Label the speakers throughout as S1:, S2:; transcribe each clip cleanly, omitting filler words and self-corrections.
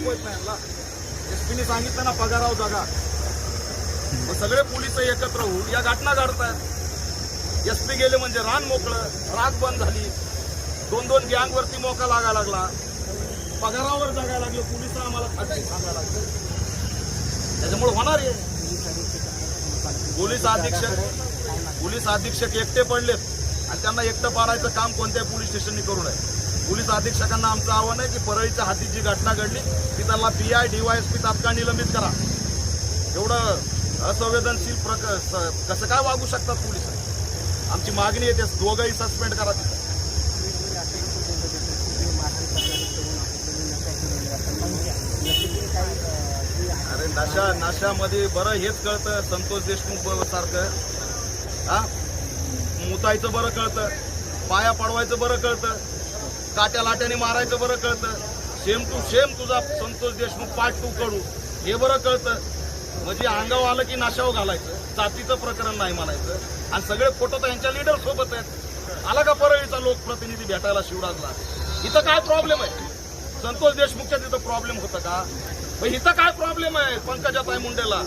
S1: दाखवत नाही यांना. एसपीने सांगितलं ना पगाराव जागा, मग सगळे पोलिस एकत्र होऊन या घटना घडतायत. एसपी गेले म्हणजे रान मोकळं, राग बंद झाली, 2-2 गँगवरती मोका लागायला लागला, पगारावर जगायला लागले, पोलिस आम्हाला खात्री सांगायला लागले. त्याच्यामुळे होणार आहे. पोलीस अधीक्षक एकटे पडलेत आणि त्यांना एकटं पाडायचं काम कोणत्याही पोलीस स्टेशननी करू नये. पोलीस अधीक्षकांना आमचं आव्हान आहे की परळीच्या हद्दीत जी घटना घडली ती त्यांना PI DYSP तात्काळ निलंबित करा. एवढं असंवेदनशील कसं काय वागू शकतात पोलीस? आमची मागणी आहे ते दोघंही सस्पेंड करा. अरे नशामध्ये बरं हेच कळतं, संतोष देशमुख सारखं हा मुतायचं बरं कळतं, पाया पडवायचं बरं कळतं, काट्या लाट्याने मारायचं बरं कळतं, सेम टू सेम तुझा संतोष देशमुख पार्ट 2 कडू हे बरं कळतं. म्हणजे अंगावर आलं की नाशावर घालायचं, जातीचं प्रकरण नाही म्हणायचं आणि सगळे फोटो तर यांच्या लीडर सोबत आहेत. आला का परळीचा लोकप्रतिनिधी भेटायला शिवराजला? इथं काय प्रॉब्लेम आहे? संतोष देशमुखच्या तिथं प्रॉब्लेम होतं का? इथं काय प्रॉब्लेम आहे पंकजाताई मुंडेला?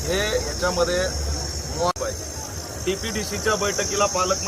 S1: हे याच्यामध्ये TPDCच्या बैठकीला पालकमंत्री